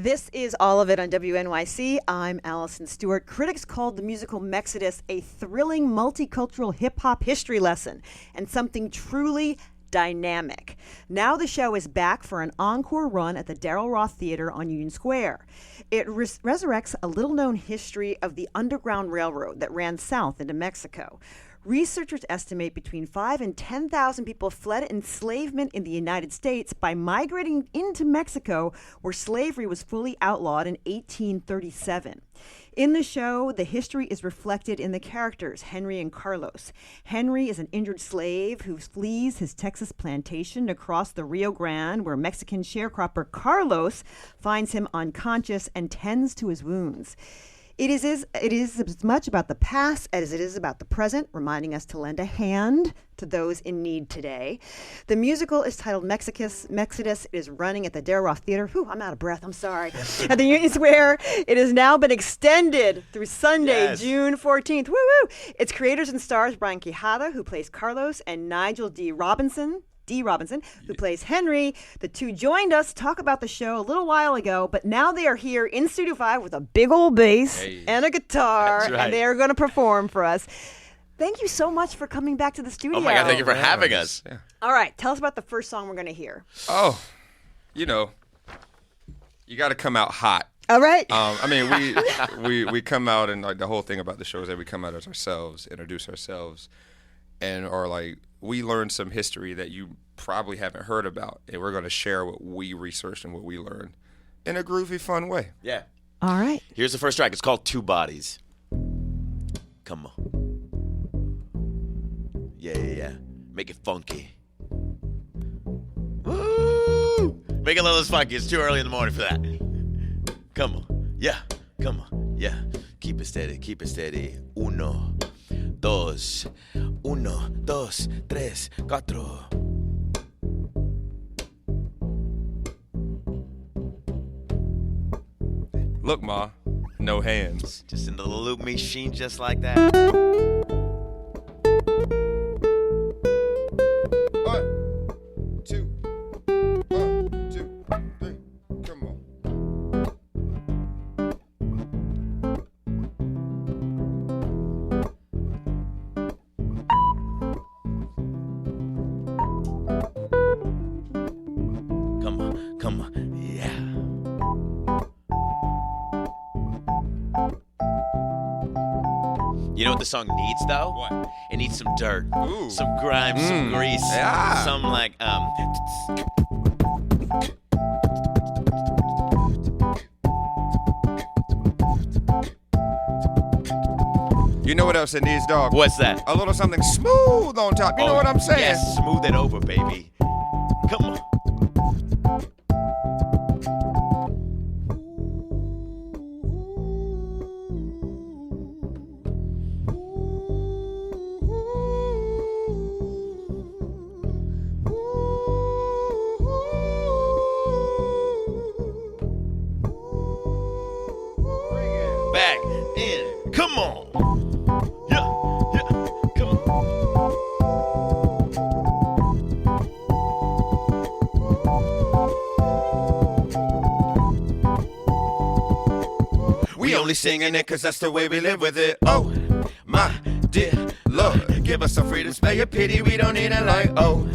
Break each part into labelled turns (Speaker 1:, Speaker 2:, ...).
Speaker 1: This is All of It on WNYC. I'm Allison Stewart. Critics called the musical Mexodus a thrilling multicultural hip-hop history lesson and something truly dynamic. Now the show is back for an encore run at the Darrell Roth Theater on Union Square. It resurrects a little-known history of the Underground Railroad that ran south into Mexico. Researchers estimate between 5,000 and 10,000 people fled enslavement in the United States by migrating into Mexico, where slavery was fully outlawed in 1837. In the show, the history is reflected in the characters, Henry and Carlos. Henry is an injured slave who flees his Texas plantation across the Rio Grande, where Mexican sharecropper Carlos finds him unconscious and tends to his wounds. It is as much about the past as it is about the present, reminding us to lend a hand to those in need today. The musical is titled Mexodus. It is running at the Darrell Roth Theater. Whew, I'm out of breath. I'm sorry. At the Union Square. It has now been extended through Sunday, June 14th. Woo-woo! Its creators and stars Brian Quijada, who plays Carlos, and Nigel D. Robinson, who plays Henry. The two joined us to talk about the show a little while ago, but now they are here in Studio 5 with a big old bass and a guitar, and they are going to perform for us. Thank you so much for coming back to the studio.
Speaker 2: Oh my God, thank you for having us.
Speaker 3: Yeah.
Speaker 1: All right, tell us about the first song we're going to hear.
Speaker 3: Oh, you got to come out hot.
Speaker 1: All right.
Speaker 3: I mean, we come out, and like the whole thing about the show is that we come out as ourselves, introduce ourselves, and are like, we learned some history that you probably haven't heard about, and we're going to share what we researched and what we learned in a groovy, fun way.
Speaker 2: Yeah.
Speaker 1: All right.
Speaker 2: Here's the first track. It's called Two Bodies. Come on. Yeah. Make it funky. Woo! Make it a little less funky. It's too early in the morning for that. Come on. Yeah. Come on. Yeah. Keep it steady. Uno, dos, tres, cuatro.
Speaker 3: Look, Ma, no hands.
Speaker 2: Just into the loop machine just like that.
Speaker 3: 1, 2, 1, 2, 3, come on.
Speaker 2: Come on, yeah. You know what the song needs, though?
Speaker 3: What?
Speaker 2: It needs some dirt,
Speaker 3: Ooh.
Speaker 2: some grime, some grease, some like
Speaker 3: You know what else it needs, dog?
Speaker 2: What's that?
Speaker 3: A little something smooth on top. You know what I'm saying?
Speaker 2: Yes, smooth it over, baby. Come on. Back in. Come on. Yeah, come on. We only singing it cause that's the way we live with it. Oh, my dear Lord, give us some freedom, spare your pity, we don't need it like, oh,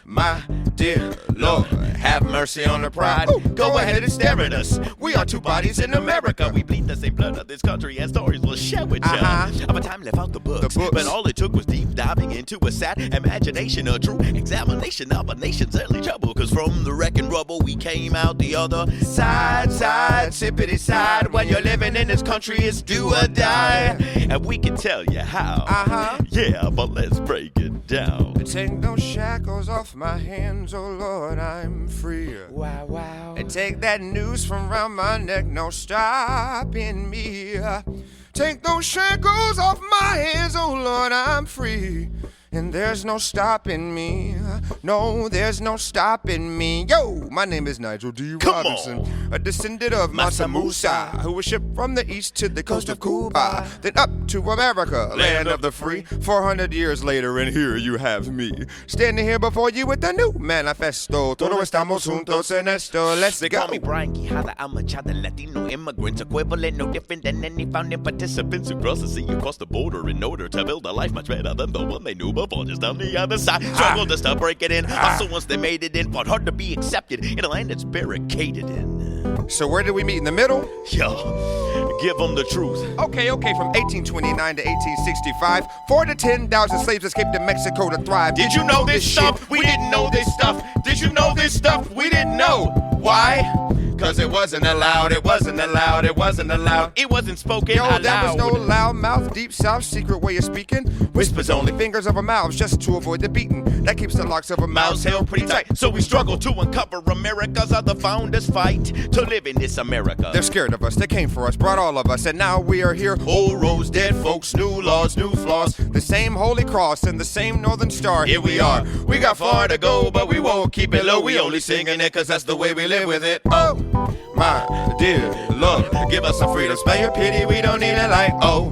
Speaker 2: my dear Lord, have mercy on the pride. Go ahead and stare at us. We are two bodies in America. We bleed the same blood of this country, and stories we'll share with you. Of a time left out the books, but all it took was deep diving into a sad imagination, a true examination of a nation's early trouble. Cause from the wreck and rubble, we came out the other side, sippity side. When you're living in this country, it's do or die. And we can tell you how. Yeah, but let's break it down.
Speaker 3: Take those shackles off my hands, oh Lord, I'm free.
Speaker 2: Wow.
Speaker 3: And take that noose from round my neck, no stopping me. Take those shackles off my hands, oh Lord, I'm free. and there's no stopping me. No, there's no stopping me. Yo, my name is Nigel D. Robinson, a descendant of Mansa Musa, who was shipped from the east to the coast of Cuba, then up to America, land of the free. 400 years later, and here you have me, standing here before you with a new manifesto. Todos estamos juntos en esto. Let's
Speaker 4: They
Speaker 3: go.
Speaker 4: call me Brian Quijada. I'm a child of Latino immigrants, equivalent, no different than any founding participants who cross the sea across the border in order to build a life much better than the one they knew before. Just on the other side, struggled just to break it in. Also, once they made it in, fought hard to be accepted in a land that's barricaded in.
Speaker 3: So where did we meet in the middle?
Speaker 4: Yo, give them the truth.
Speaker 3: Okay, from 1829 to 1865, 4 to 10,000 slaves escaped to Mexico to thrive.
Speaker 2: Did you know this stuff? We didn't know this stuff. Did you know this stuff? We didn't know. Why? Cause it wasn't allowed, it wasn't allowed, it wasn't allowed.
Speaker 4: It wasn't spoken
Speaker 3: Yo,
Speaker 4: out
Speaker 3: that was
Speaker 4: loud.
Speaker 3: no loud mouth, deep south, secret way of speaking. Whispers only, fingers of our mouths just to avoid the beating. That keeps the locks of our mouths held pretty tight.
Speaker 4: So we struggle to uncover America's other founders fight to live in this America.
Speaker 3: They're scared of us, they came for us, brought all of us, and now we are here.
Speaker 2: Old roads, dead folks, new laws, new flaws.
Speaker 3: The same holy cross and the same northern star.
Speaker 2: Here we are. We got far to go, but we won't keep it low. We only singing it cause that's the way we live with it. Oh, my dear Lord, give us some freedom. Spare your pity, we don't need a light. Oh,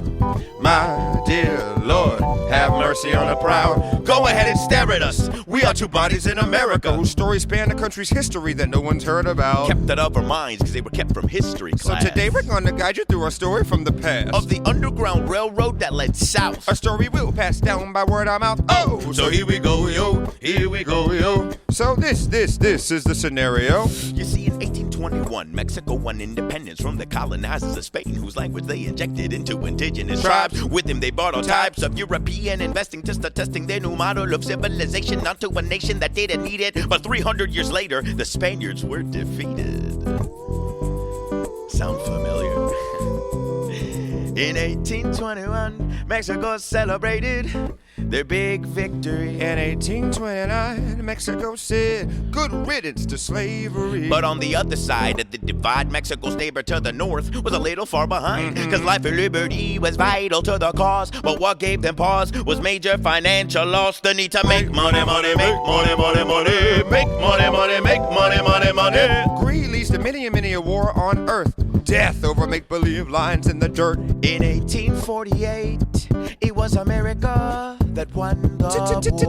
Speaker 2: my dear Lord, have mercy on the proud. Go ahead and stare at us. We are two bodies in America
Speaker 3: Whose stories span the country's history that no one's heard about.
Speaker 4: kept out of our minds because they were kept from history
Speaker 3: So
Speaker 4: class.
Speaker 3: today we're gonna guide you through a story from the past.
Speaker 4: of the Underground Railroad that led south.
Speaker 3: A story we'll pass down by word of mouth. Oh,
Speaker 2: So here we go, yo. Here we go, yo.
Speaker 3: so this is the scenario.
Speaker 4: You see, in 1821, Mexico won independence from the colonizers of Spain, whose language they injected into indigenous tribes. With them, they brought all types of European investing, just attesting their new model of civilization onto a nation that didn't need it. But 300 years later, the Spaniards were defeated. Sound familiar? In 1821, Mexico celebrated their big victory.
Speaker 3: In 1829, Mexico said, good riddance to slavery.
Speaker 4: But on the other side of the divide, Mexico's neighbor to the north was a little far behind. Cause life and liberty was vital to the cause. But what gave them pause was major financial loss. The need to make money, money, make money, money, money. Make money, money, make money, money, money.
Speaker 3: Greed leads to many a war on earth. Death over make-believe lines in the dirt.
Speaker 4: In 1848, it was America that won the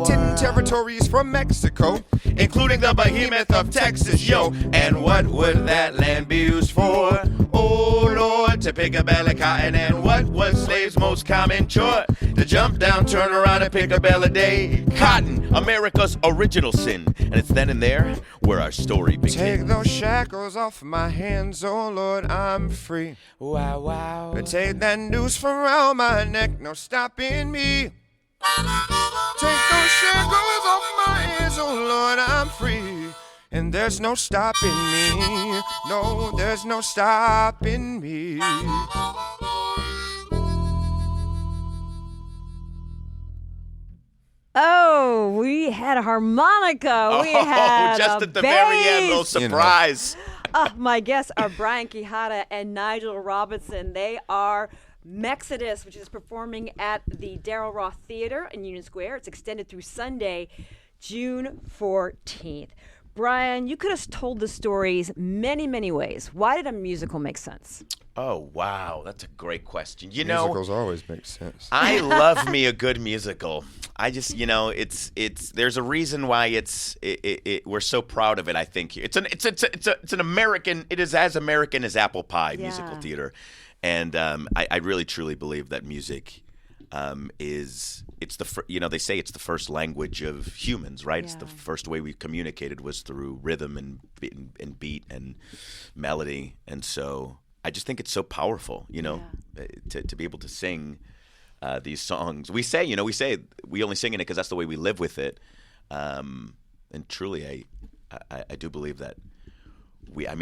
Speaker 3: 10
Speaker 4: war.
Speaker 3: territories from Mexico,
Speaker 2: Including the behemoth of Texas, yo. And what would that land be used for? Oh Lord, to pick a bale of cotton. And what was slaves' most common chore? To jump down, turn around, and pick a bale a day.
Speaker 4: Cotton, America's original sin. And it's then and there where our story begins.
Speaker 3: take those shackles off my hands, oh Lord, I'm free.
Speaker 4: Wow, wow.
Speaker 3: But take that noose from around my neck, no stopping me. Take those shackles off my hands, oh Lord, I'm free. And there's no stopping me. No, there's no stopping me.
Speaker 1: Oh, we had a harmonica. We had
Speaker 4: just
Speaker 1: a
Speaker 4: at the very end, little
Speaker 1: bass.
Speaker 4: surprise.
Speaker 1: My guests are Brian Quijada and Nigel Robinson. They are Mexodus, which is performing at the Darrell Roth Theater in Union Square. It's extended through Sunday, June 14th. Brian, you could have told the stories many ways. Why did a musical make sense?
Speaker 4: Oh, wow. That's a great question. You know,
Speaker 3: Musicals always make sense.
Speaker 4: I love me a good musical. I just, it's there's a reason why we're so proud of it, I think. It's an American, it is as American as apple pie, musical theater. And I really truly believe that music they say it's the first language of humans, right?
Speaker 1: Yeah.
Speaker 4: It's the first way we communicated was through rhythm and beat and melody. And so I just think it's so powerful, to be able to sing these songs. We say we only sing in it because that's the way we live with it. And truly, I do believe that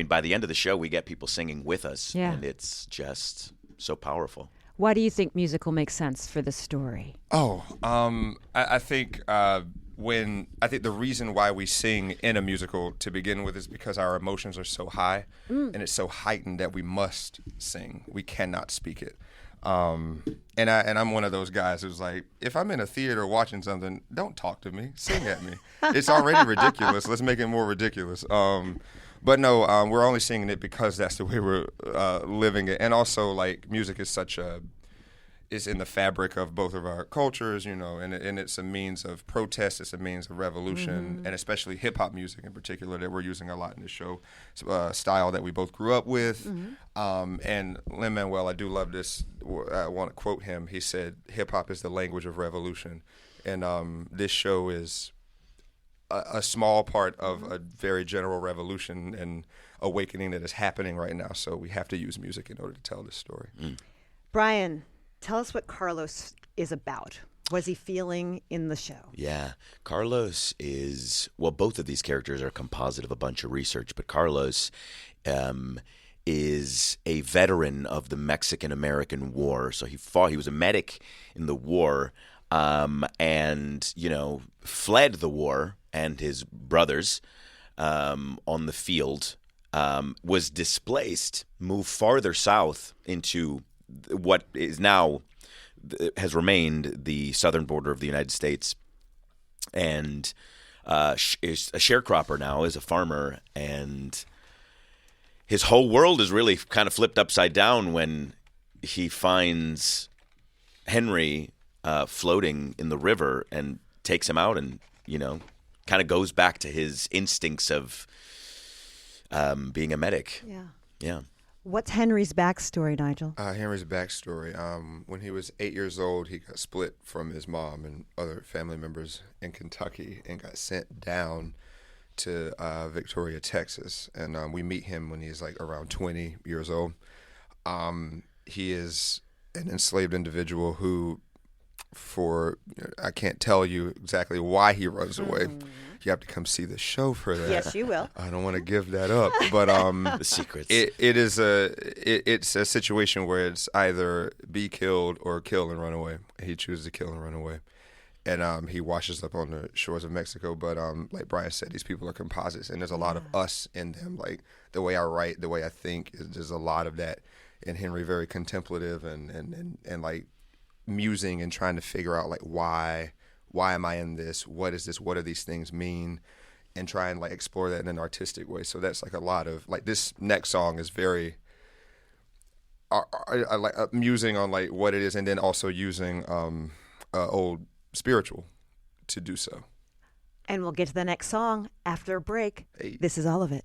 Speaker 4: by the end of the show, we get people singing with us, and it's just so powerful.
Speaker 1: Why do you think musical makes sense for the story?
Speaker 3: I think the reason why we sing in a musical to begin with is because our emotions are so high and it's so heightened that we must sing. We cannot speak it. And I'm one of those guys who's like, if I'm in a theater watching something, don't talk to me, sing at me. It's already ridiculous. Let's make it more ridiculous. But no, we're only singing it because that's the way we're living it. And also, like, music is it's in the fabric of both of our cultures, you know, and it's a means of protest, it's a means of revolution, and especially hip-hop music in particular that we're using a lot in the show, style that we both grew up with. And Lin-Manuel, I do love this. I want to quote him. He said, hip-hop is the language of revolution. And this show is a small part of a very general revolution and awakening that is happening right now. So we have to use music in order to tell this story.
Speaker 1: Brian, tell us what Carlos is about. What is he feeling in the show?
Speaker 4: Yeah. Carlos is, well, both of these characters are a composite of a bunch of research, but Carlos is a veteran of the Mexican-American War. So he was a medic in the war and, you know, fled the war and his brothers on the field, was displaced, moved farther south into what is now has remained the southern border of the United States, and is a sharecropper now, is a farmer, and his whole world is really kind of flipped upside down when he finds Henry floating in the river and takes him out, and, you know, kind of goes back to his instincts of being a medic. Yeah.
Speaker 1: What's Henry's backstory, Nigel?
Speaker 3: Henry's backstory, when he was 8 years old, he got split from his mom and other family members in Kentucky and got sent down to Victoria, Texas. And we meet him when he's like around 20 years old. He is an enslaved individual who, I can't tell you exactly why he runs away. You have to come see the show for that.
Speaker 1: Yes, you will.
Speaker 3: I don't want to give that up, but
Speaker 4: The secrets.
Speaker 3: It's a situation where it's either be killed or kill and run away. He chooses to kill and run away, and he washes up on the shores of Mexico. But like Brian said, these people are composites, and there's a lot of us in them. Like the way I write, the way I think, there's a lot of that. And Henry, very contemplative and like musing and trying to figure out like why am I in this? What is this? What do these things mean? And try and like explore that in an artistic way. So that's like a lot of like this next song is very like musing on like what it is, and then also using old spiritual to do so.
Speaker 1: And we'll get to the next song after a break.
Speaker 3: Hey.
Speaker 1: This is all of it.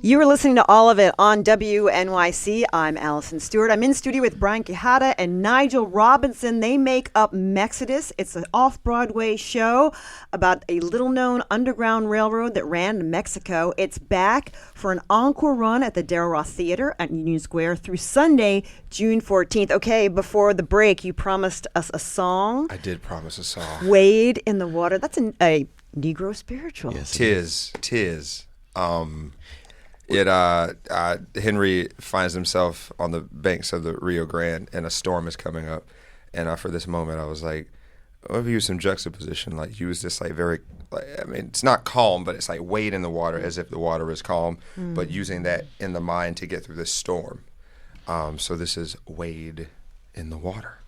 Speaker 1: You are listening to All of It on WNYC. I'm Allison Stewart. I'm in studio with Brian Quijada and Nigel Robinson. They make up Mexodus. It's an off-Broadway show about a little-known underground railroad that ran to Mexico. It's back for an encore run at the Darrell Roth Theater at Union Square through Sunday, June 14th. Okay, before the break, you promised us a song.
Speaker 3: I did promise a song.
Speaker 1: Wade in the Water. That's a Negro spiritual.
Speaker 4: Yes.
Speaker 3: Tis. Henry finds himself on the banks of the Rio Grande, and a storm is coming up. And for this moment, I was like, "What if you use some juxtaposition? Like use this like very, I mean, it's not calm, but it's like wade in the water as if the water is calm, but using that in the mind to get through this storm. So this is Wade in the Water."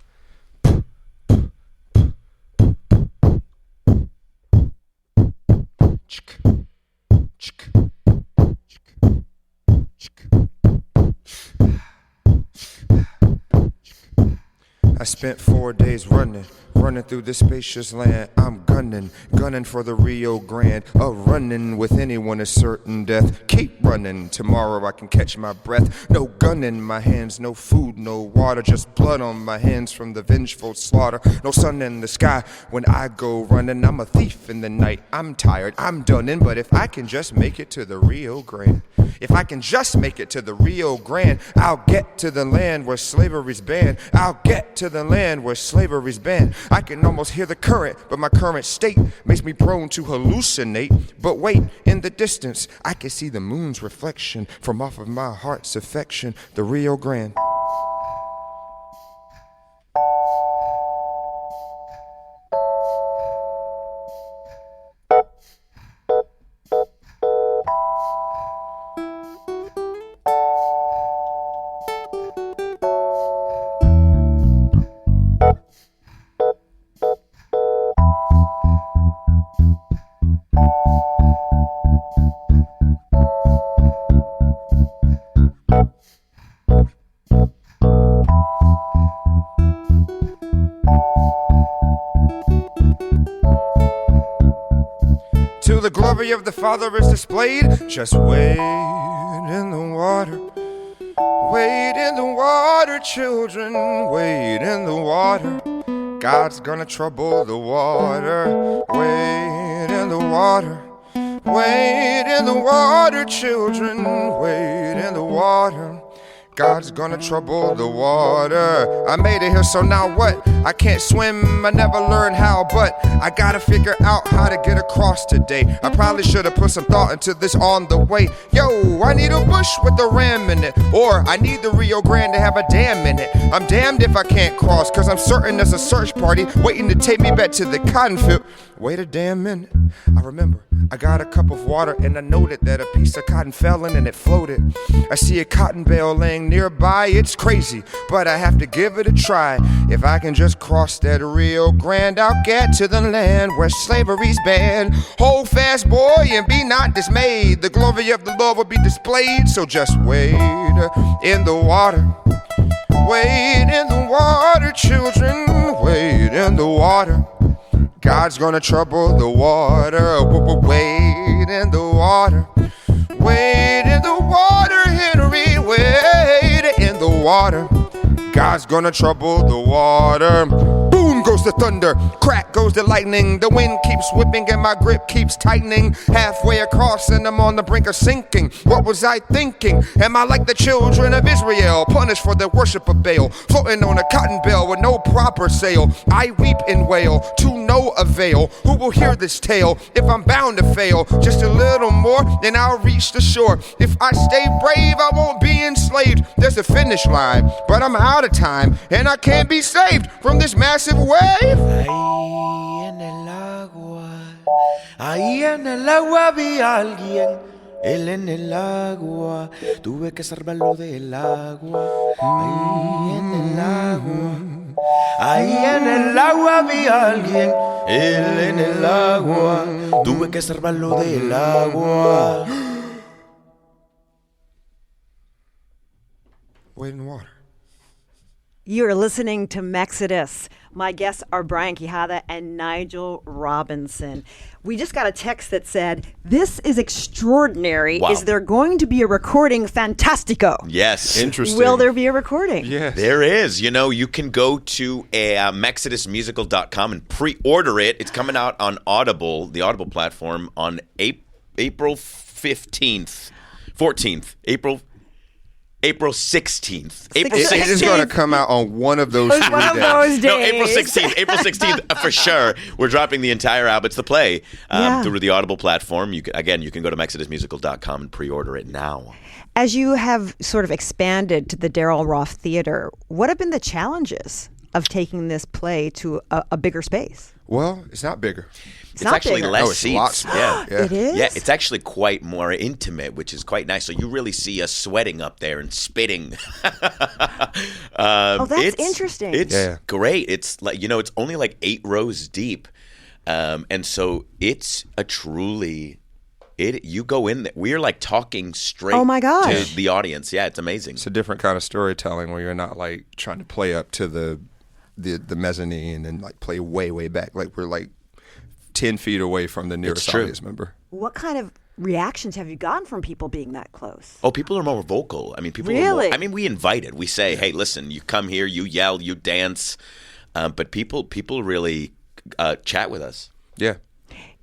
Speaker 3: I spent 4 days running through this spacious land. I'm gunning for the Rio Grande. Running with anyone is certain death. Keep running, tomorrow I can catch my breath. No gun in my hands, no food, no water, just blood on my hands from the vengeful slaughter. No sun in the sky when I go running. I'm a thief in the night, I'm tired, I'm done in. But if I can just make it to the Rio Grande, if I can just make it to the Rio Grande, I'll get to the land where slavery's banned. I'll get to the land where slavery's banned. I can almost hear the current, but my current state makes me prone to hallucinate. But wait, in the distance, I can see the moon's reflection from off of my heart's affection, the Rio Grande. glory of the Father is displayed. Just wade in the water. Wade in the water, children. Wade in the water. God's gonna trouble the water. Wade in the water. Wade in the water, children. Wade in the water. God's gonna trouble the water. I made it here, so now what? I can't swim, I never learned how, but I gotta figure out how to get across today. I probably should have put some thought into this on the way. Yo, I need a bush with a ram in it, or I need the Rio Grande to have a dam in it. I'm damned if I can't cross, cause I'm certain there's a search party waiting to take me back to the cotton field. Wait a damn minute, I remember I got a cup of water and I noted that a piece of cotton fell in and it floated. I see a cotton bale laying nearby, it's crazy, but I have to give it a try. If I can just cross that Rio Grande, I'll get to the land where slavery's banned. Hold fast, boy, and be not dismayed. The glory of the Lord will be displayed, so just wade in the water. Wade in the water, children, wade in the water. God's gonna trouble the water. Wade in the water. Wade in the water, Henry. Wade in the water. God's gonna trouble the water. Boom goes the thunder, crack goes the lightning. The wind keeps whipping and my grip keeps tightening. Halfway across and I'm on the brink of sinking. What was I thinking? Am I like the children of Israel, punished for their worship of Baal, floating on a cotton bale with no proper sail? I weep and wail to no avail. Who will hear this tale? If I'm bound to fail just a little more, then I'll reach the shore. If I stay brave, I won't be enslaved. There's a finish line, but I'm out of time and I can't be saved from this massive wave.
Speaker 5: Ahí en el agua vi a alguien, él en el agua, tuve que salvarlo del agua. Ahí en el agua, ahí en el agua vi a alguien, él en el agua, tuve que salvarlo del agua.
Speaker 3: Wade in the water.
Speaker 1: You're listening to Mexodus. My guests are Brian Quijada and Nigel Robinson. We just got a text that said, "This is extraordinary.
Speaker 4: Wow.
Speaker 1: Is there going to be a recording fantastico?"
Speaker 4: Yes.
Speaker 3: Interesting.
Speaker 1: Will there be a recording?
Speaker 3: Yes.
Speaker 4: There is. You know, you can go to mexodusmusical.com and pre-order it. It's coming out on Audible, the Audible platform, on April 15th. 14th. April 16th. April 16th.
Speaker 3: It is going to come out on one of those 3
Speaker 1: One of
Speaker 3: days.
Speaker 1: those days.
Speaker 4: No, April 16th. April 16th for sure. We're dropping the entire album. It's the play through the Audible platform. You can go to mexodusmusical.com and pre-order it now.
Speaker 1: As you have sort of expanded to the Daryl Roth Theater, what have been the challenges of taking this play to a bigger space?
Speaker 3: Well, it's not bigger.
Speaker 1: It's
Speaker 4: It's
Speaker 1: not
Speaker 4: actually
Speaker 1: bigger.
Speaker 4: less
Speaker 3: Oh, it's
Speaker 4: seats.
Speaker 3: lots smaller.
Speaker 4: Yeah.
Speaker 1: It is?
Speaker 4: Yeah, it's actually quite more intimate, which is quite nice. So you really see us sweating up there and spitting.
Speaker 1: That's interesting.
Speaker 4: It's
Speaker 3: Yeah.
Speaker 4: great. It's like, it's only like 8 rows deep. And so it's a truly you go in there, we're like talking straight
Speaker 1: Oh my gosh.
Speaker 4: to the audience. Yeah, it's amazing.
Speaker 3: It's a different kind of storytelling where you're not like trying to play up to the mezzanine and like play way back. Like we're like 10 feet away from the nearest
Speaker 4: true.
Speaker 3: audience member.
Speaker 1: What kind of reactions have you gotten from people being that close?
Speaker 4: Oh, people are more vocal. I mean, people
Speaker 1: Really?
Speaker 4: are more, I mean, we invite it. We say, hey, listen, you come here, you yell, you dance. But people really chat with us.
Speaker 3: Yeah.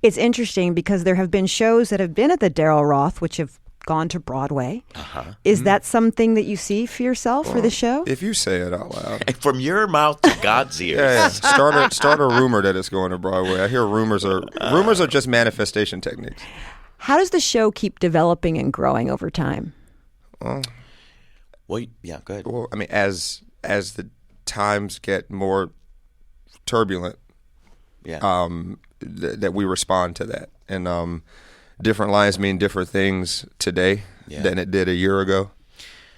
Speaker 1: It's interesting because there have been shows that have been at the Daryl Roth, which have gone to Broadway. Is that something that you see for yourself for the show?
Speaker 3: If you say it out loud.
Speaker 4: And from your mouth to God's ears.
Speaker 3: Yeah, start a rumor that it's going to Broadway. I hear rumors are just manifestation techniques.
Speaker 1: How does the show keep developing and growing over time?
Speaker 4: Well, yeah, go ahead.
Speaker 3: Well, I mean, as the times get more turbulent,
Speaker 4: Yeah.
Speaker 3: that we respond to that, and different lines mean different things today than it did a year ago.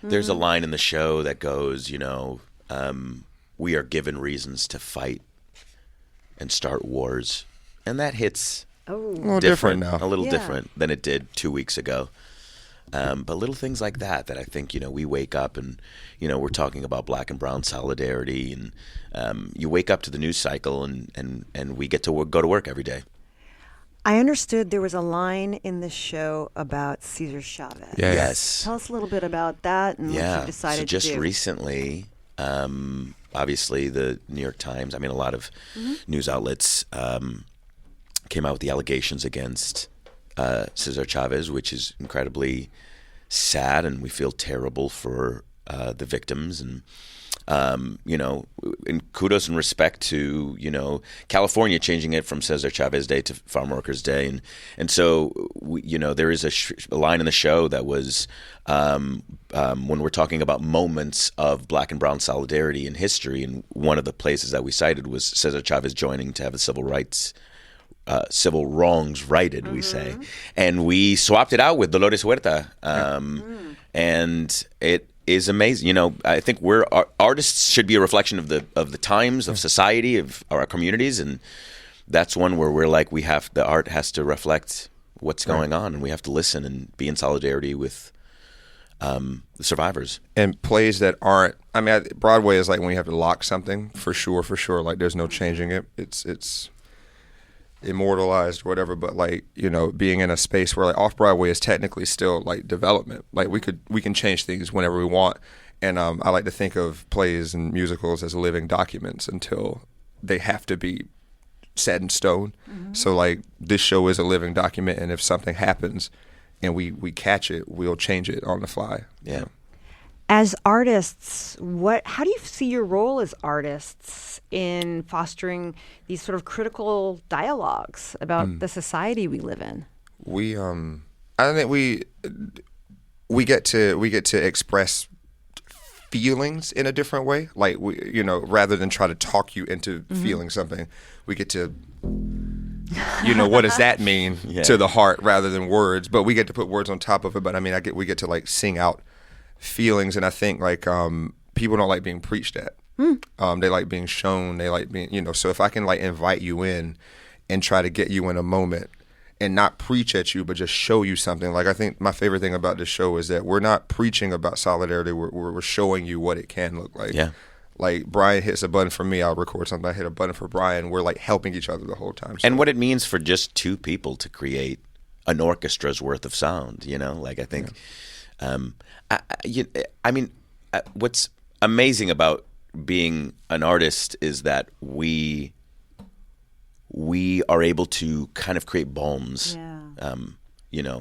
Speaker 4: There's a line in the show that goes, we are given reasons to fight and start wars, and that hits
Speaker 3: A little different now.
Speaker 4: a little
Speaker 1: Yeah.
Speaker 4: different than it did 2 weeks ago. But little things like that I think, we wake up and, we're talking about black and brown solidarity, and you wake up to the news cycle and we get to go to work every day.
Speaker 1: I understood there was a line in the show about Cesar Chavez.
Speaker 3: Yeah.
Speaker 4: Yes.
Speaker 1: Tell us a little bit about that and what you decided
Speaker 4: so just
Speaker 1: to do.
Speaker 4: recently, obviously the New York Times, I mean, a lot of news outlets came out with the allegations against Cesar Chavez, which is incredibly sad, and we feel terrible for the victims. And and kudos and respect to, California changing it from Cesar Chavez Day to Farm Workers Day. And so, there is a line in the show that was when we're talking about moments of Black and brown solidarity in history, and one of the places that we cited was Cesar Chavez joining to have the civil wrongs righted, we say. And we swapped it out with Dolores Huerta. And it is amazing. I think artists should be a reflection of the times, of society, of our communities, and that's one where we're like, the art has to reflect what's going on, and we have to listen and be in solidarity with the survivors.
Speaker 3: And plays that aren't, Broadway is like when you have to lock something, for sure, like there's no changing it. It's immortalized or whatever, but being in a space where off-Broadway is technically still development. We can change things whenever we want. And I like to think of plays and musicals as living documents until they have to be set in stone. So this show is a living document, and if something happens and we catch it, we'll change it on the fly.
Speaker 4: Yeah.
Speaker 1: As artists, how do you see your role as artists in fostering these sort of critical dialogues about the society we live in?
Speaker 3: I think we get to express feelings in a different way. Rather than try to talk you into feeling something, we get to, what does that mean to the heart rather than words? But we get to put words on top of it. But we get to sing out feelings, and I think people don't like being preached at. They like being shown. They like being, so if I can invite you in and try to get you in a moment and not preach at you, but just show you something. I think my favorite thing about this show is that we're not preaching about solidarity. We're showing you what it can look like. Yeah. Brian hits a button for me, I'll record something. I hit a button for Brian. We're helping each other the whole time. So.
Speaker 4: And what it means for just two people to create an orchestra's worth of sound, I think. Yeah. What's amazing about being an artist is that we are able to kind of create balms. Yeah.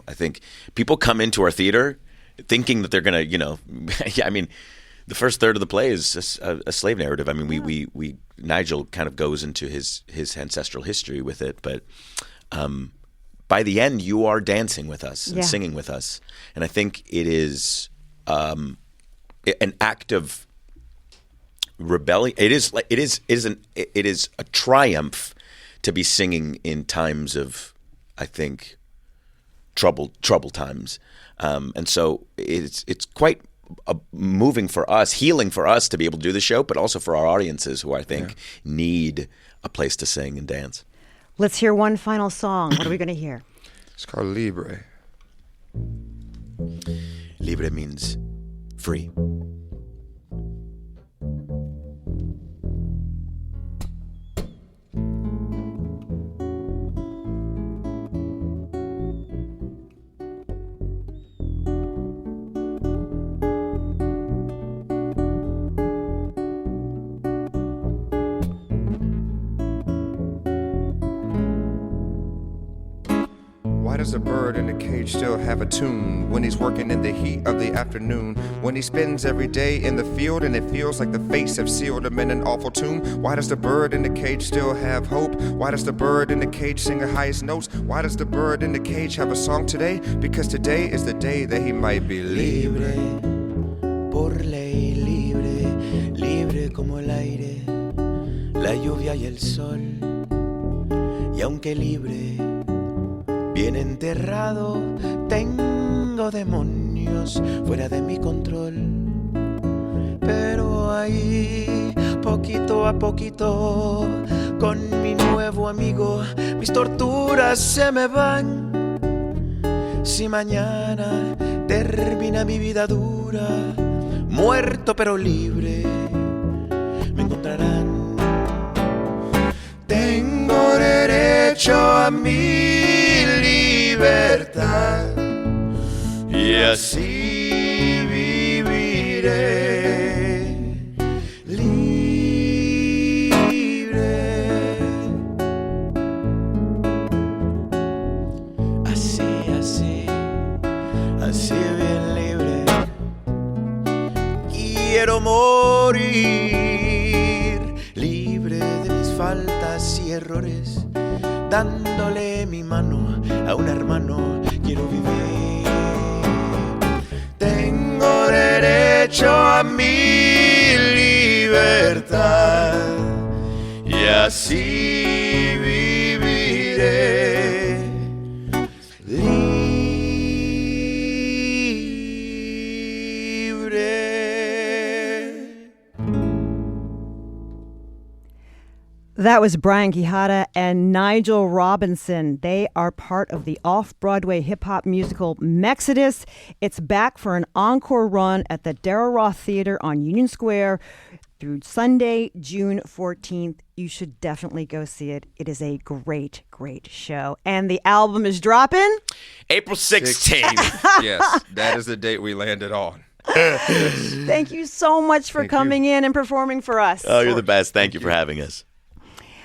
Speaker 4: I think people come into our theater thinking that they're gonna, the first third of the play is a slave narrative. We Nigel kind of goes into his ancestral history with it, but by the end, you are dancing with us and singing with us, and I think it is an act of rebellion. It is a triumph to be singing in times of, I think, troubled times, and so it's quite moving for us, healing for us to be able to do the show, but also for our audiences who I think need a place to sing and dance.
Speaker 1: Let's hear one final song. What are we going to hear?
Speaker 3: It's called Libre.
Speaker 4: Libre means free.
Speaker 3: Why does a bird in a cage still have a tune when he's working in the heat of the afternoon? When he spends every day in the field and it feels like the fates have sealed him in an awful tomb? Why does the bird in the cage still have hope? Why does the bird in the cage sing the highest notes? Why does the bird in the cage have a song today? Because today is the day that he might be libre.
Speaker 5: Por ley libre, libre como el aire, la lluvia y el sol. Y aunque libre, bien enterrado, tengo demonios fuera de mi control. Pero ahí, poquito a poquito, con mi nuevo amigo, mis torturas se me van. Si mañana termina mi vida dura, muerto pero libre, me encontrarán. Tengo derecho derecho a mi libertad y así viviré libre. Así bien libre. Quiero morir libre de mis faltas y errores, dándole mi mano a un hermano. Quiero vivir. Tengo derecho a mi libertad y así viviré libre.
Speaker 1: That was Brian Quijada and Nigel Robinson. They are part of the off-Broadway hip-hop musical Mexodus. It's back for an encore run at the Darrell Roth Theater on Union Square through Sunday, June 14th. You should definitely go see it. It is a great, great show. And the album is dropping
Speaker 4: April 16th.
Speaker 3: Yes, that is the date we landed on.
Speaker 1: Thank you so much for coming in and performing for us.
Speaker 4: Oh, you're the best. Thank you for having us.